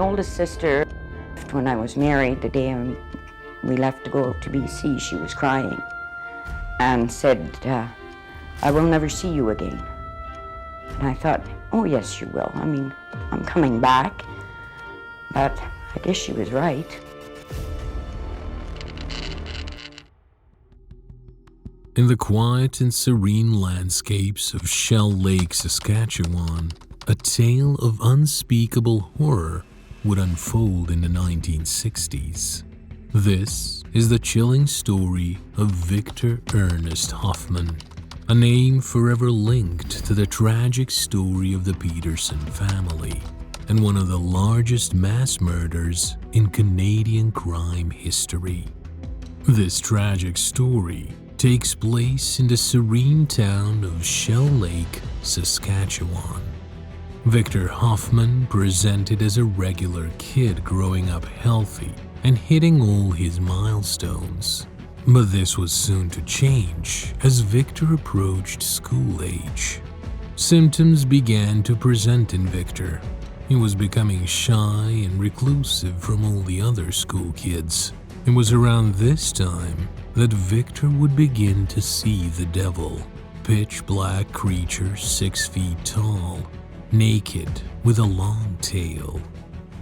oldest sister, when I was married, the day we left to go to BC, she was crying and said, I will never see you again. And I thought, oh yes, you will. I mean, I'm coming back. But I guess she was right. In the quiet and serene landscapes of Shell Lake, Saskatchewan, a tale of unspeakable horror would unfold in the 1960s. This is the chilling story of Victor Ernest Hoffman, a name forever linked to the tragic story of the Peterson family and one of the largest mass murders in Canadian crime history. This tragic story takes place in the serene town of Shell Lake, Saskatchewan. Victor Hoffman presented as a regular kid growing up healthy and hitting all his milestones. But this was soon to change as Victor approached school age. Symptoms began to present in Victor. He was becoming shy and reclusive from all the other school kids. It was around this time that Victor would begin to see the devil, pitch-black creature 6 feet tall, naked with a long tail.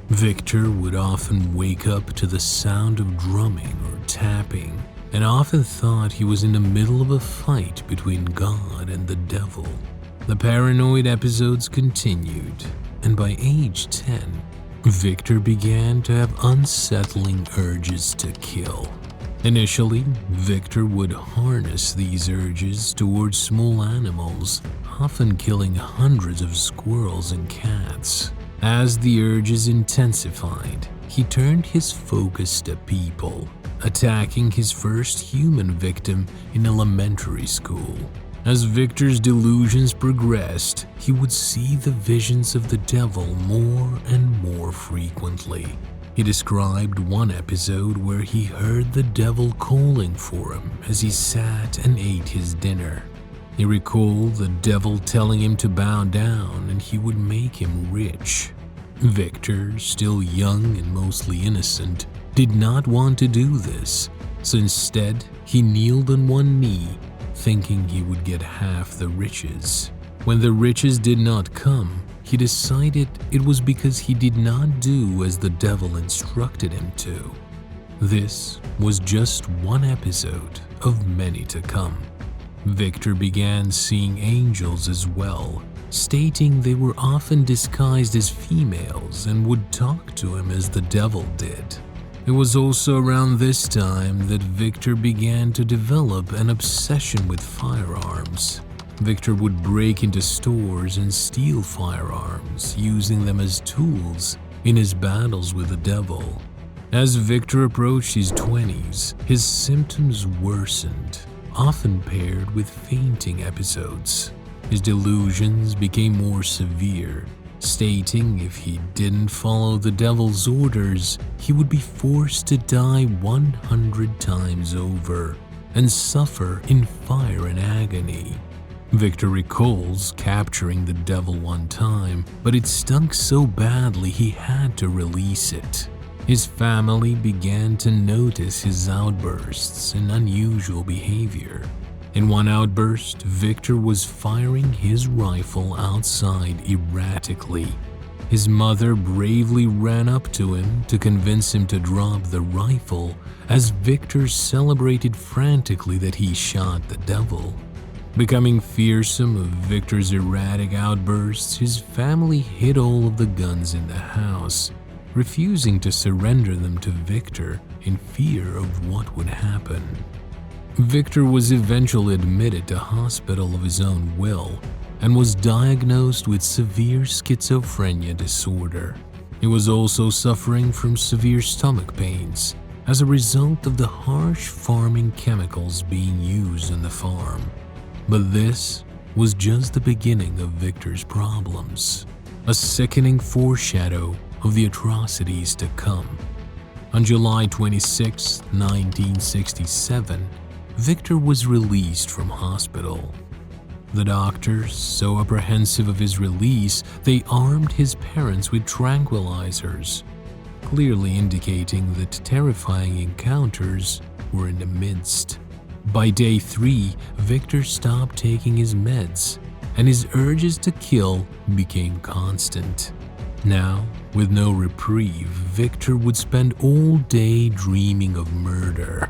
Victor would often wake up to the sound of drumming or tapping, and often thought he was in the middle of a fight between God and the devil. The paranoid episodes continued, and by age 10, Victor began to have unsettling urges to kill. Initially, Victor would harness these urges towards small animals, often killing hundreds of squirrels and cats. As the urges intensified, he turned his focus to people, attacking his first human victim in elementary school. As Victor's delusions progressed, he would see the visions of the devil more and more frequently. He described one episode where he heard the devil calling for him as he sat and ate his dinner. He recalled the devil telling him to bow down and he would make him rich. Victor, still young and mostly innocent, did not want to do this, so instead he kneeled on one knee, thinking he would get half the riches. When the riches did not come, he decided it was because he did not do as the devil instructed him to. This was just one episode of many to come. Victor began seeing angels as well, stating they were often disguised as females and would talk to him as the devil did. It was also around this time that Victor began to develop an obsession with firearms. Victor would break into stores and steal firearms, using them as tools in his battles with the devil. As Victor approached his 20s, his symptoms worsened, often paired with fainting episodes. His delusions became more severe, stating if he didn't follow the devil's orders, he would be forced to die 100 times over and suffer in fire and agony. Victor recalls capturing the devil one time, but it stunk so badly he had to release it. His family began to notice his outbursts and unusual behavior. In one outburst, Victor was firing his rifle outside erratically. His mother bravely ran up to him to convince him to drop the rifle as Victor celebrated frantically that he shot the devil. Becoming fearsome of Victor's erratic outbursts, his family hid all of the guns in the house, refusing to surrender them to Victor in fear of what would happen. Victor was eventually admitted to hospital of his own will and was diagnosed with severe schizophrenia disorder. He was also suffering from severe stomach pains as a result of the harsh farming chemicals being used on the farm. But this was just the beginning of Victor's problems, a sickening foreshadow of the atrocities to come. On July 26, 1967, Victor was released from hospital. The doctors, so apprehensive of his release, they armed his parents with tranquilizers, clearly indicating that terrifying encounters were in the midst. By day 3, Victor stopped taking his meds, and his urges to kill became constant. Now, with no reprieve, Victor would spend all day dreaming of murder.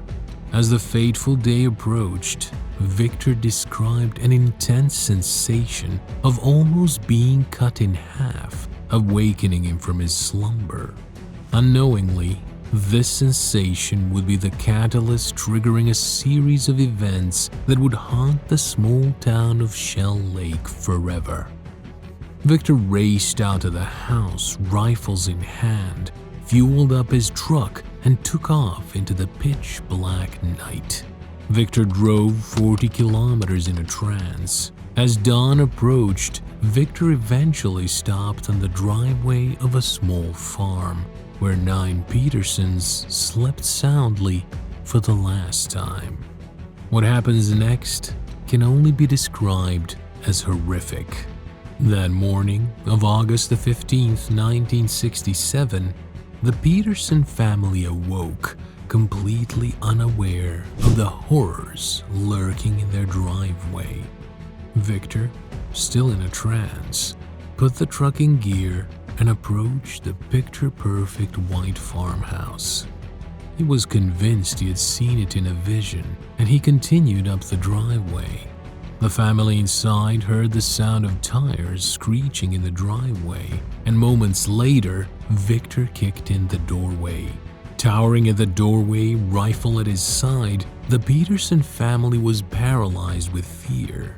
As the fateful day approached, Victor described an intense sensation of almost being cut in half, awakening him from his slumber. Unknowingly, this sensation would be the catalyst triggering a series of events that would haunt the small town of Shell Lake forever. Victor raced out of the house, rifles in hand, fueled up his truck, and took off into the pitch-black night. Victor drove 40 kilometers in a trance. As dawn approached, Victor eventually stopped on the driveway of a small farm, where 9 Petersons slept soundly for the last time. What happens next can only be described as horrific. That morning of August the 15th, 1967, the Peterson family awoke, completely unaware of the horrors lurking in their driveway. Victor, still in a trance, put the truck in gear and approached the picture-perfect white farmhouse. He was convinced he had seen it in a vision, and he continued up the driveway. The family inside heard the sound of tires screeching in the driveway, and moments later, Victor kicked in the doorway. Towering at the doorway, rifle at his side, the Peterson family was paralyzed with fear.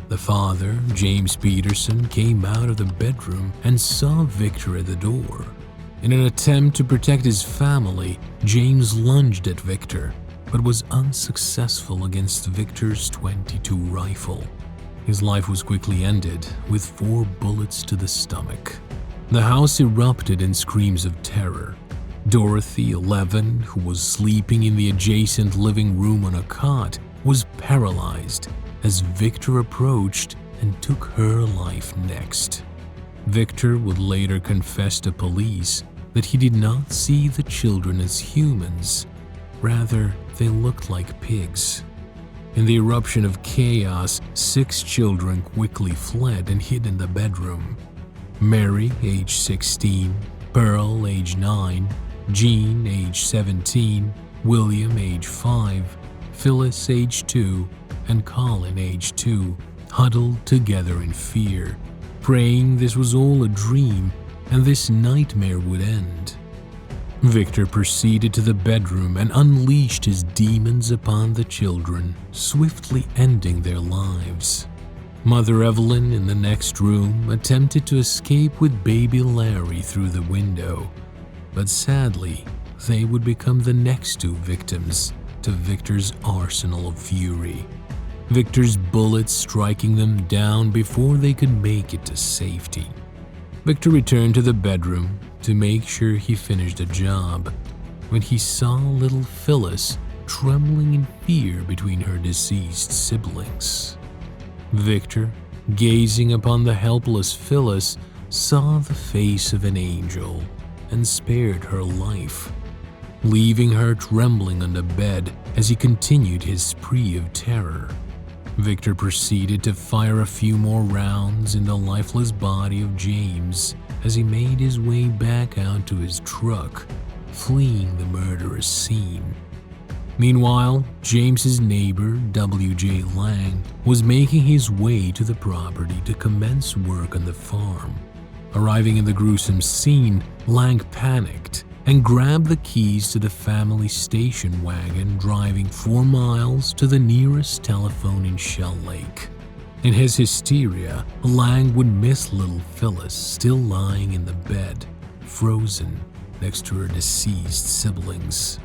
The father, James Peterson, came out of the bedroom and saw Victor at the door. In an attempt to protect his family, James lunged at Victor, but was unsuccessful against Victor's .22 rifle. His life was quickly ended with 4 bullets to the stomach. The house erupted in screams of terror. Dorothy, 11, who was sleeping in the adjacent living room on a cot, was paralyzed as Victor approached and took her life next. Victor would later confess to police that he did not see the children as humans. Rather, they looked like pigs. In the eruption of chaos, 6 children quickly fled and hid in the bedroom. Mary, age 16, Pearl, age 9, Jean, age 17, William, age 5, Phyllis, age 2, and Colin, age 2, huddled together in fear, praying this was all a dream and this nightmare would end. Victor proceeded to the bedroom and unleashed his demons upon the children, swiftly ending their lives. Mother Evelyn in the next room attempted to escape with baby Larry through the window, but sadly, they would become the next 2 victims to Victor's arsenal of fury. Victor's bullets striking them down before they could make it to safety. Victor returned to the bedroom to make sure he finished the job when he saw little Phyllis trembling in fear between her deceased siblings. Victor, gazing upon the helpless Phyllis, saw the face of an angel and spared her life, leaving her trembling on the bed as he continued his spree of terror. Victor proceeded to fire a few more rounds in the lifeless body of James as he made his way back out to his truck, fleeing the murderous scene. Meanwhile, James's neighbor, W.J. Lang, was making his way to the property to commence work on the farm. Arriving in the gruesome scene, Lang panicked and grabbed the keys to the family station wagon, driving 4 miles to the nearest telephone in Shell Lake. In his hysteria, Lang would miss little Phyllis still lying in the bed, frozen next to her deceased siblings.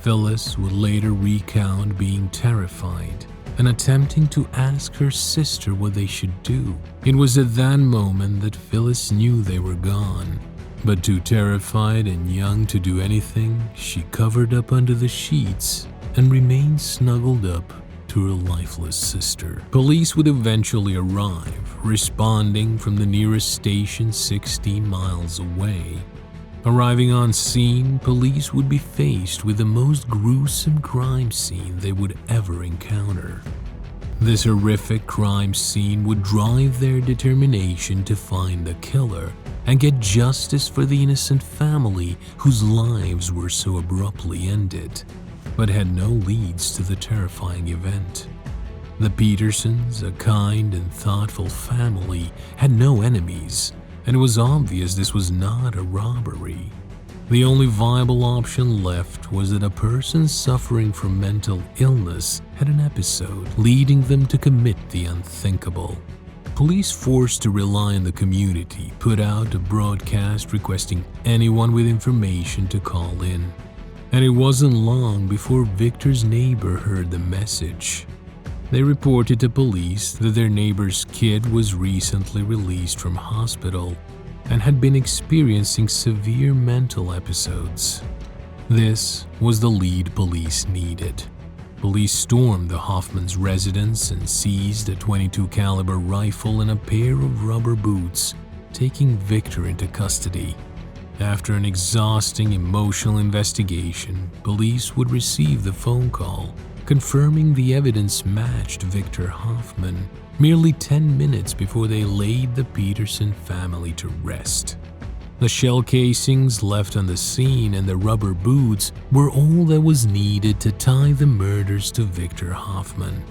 Phyllis would later recount being terrified and attempting to ask her sister what they should do. It was at that moment that Phyllis knew they were gone, but too terrified and young to do anything, she covered up under the sheets and remained snuggled up to to her lifeless sister. Police would eventually arrive, responding from the nearest station 16 miles away. Arriving on scene, police would be faced with the most gruesome crime scene they would ever encounter. This horrific crime scene would drive their determination to find the killer and get justice for the innocent family whose lives were so abruptly ended, but had no leads to the terrifying event. The Petersons, a kind and thoughtful family, had no enemies, and it was obvious this was not a robbery. The only viable option left was that a person suffering from mental illness had an episode leading them to commit the unthinkable. Police, forced to rely on the community, put out a broadcast requesting anyone with information to call in. And it wasn't long before Victor's neighbor heard the message. They reported to police that their neighbor's kid was recently released from hospital and had been experiencing severe mental episodes. This was the lead police needed. Police stormed the Hoffman's residence and seized a .22 caliber rifle and a pair of rubber boots, taking Victor into custody. After an exhausting emotional investigation, police would receive the phone call confirming the evidence matched Victor Hoffman merely 10 minutes before they laid the Peterson family to rest. The shell casings left on the scene and the rubber boots were all that was needed to tie the murders to Victor Hoffman.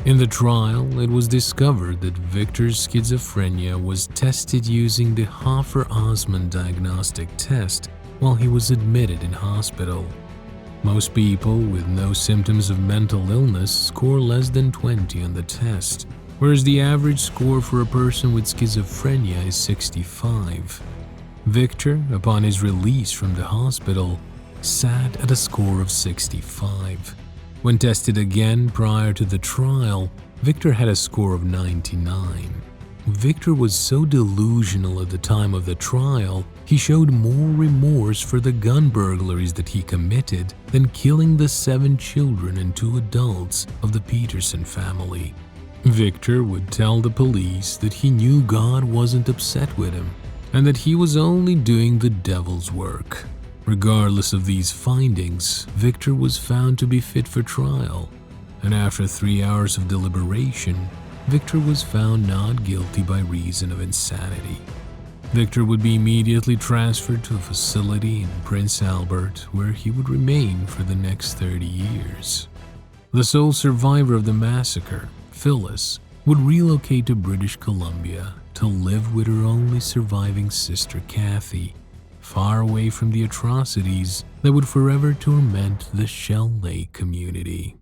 In the trial, it was discovered that Victor's schizophrenia was tested using the Hoffer-Osman diagnostic test while he was admitted in hospital. Most people with no symptoms of mental illness score less than 20 on the test, whereas the average score for a person with schizophrenia is 65. Victor, upon his release from the hospital, sat at a score of 65. When tested again prior to the trial, Victor had a score of 99. Victor was so delusional at the time of the trial, he showed more remorse for the gun burglaries that he committed than killing the 7 children and 2 adults of the Peterson family. Victor would tell the police that he knew God wasn't upset with him and that he was only doing the devil's work. Regardless of these findings, Victor was found to be fit for trial, and after 3 hours of deliberation, Victor was found not guilty by reason of insanity. Victor would be immediately transferred to a facility in Prince Albert where he would remain for the next 30 years. The sole survivor of the massacre, Phyllis, would relocate to British Columbia to live with her only surviving sister, Kathy, far away from the atrocities that would forever torment the Shell Lake community.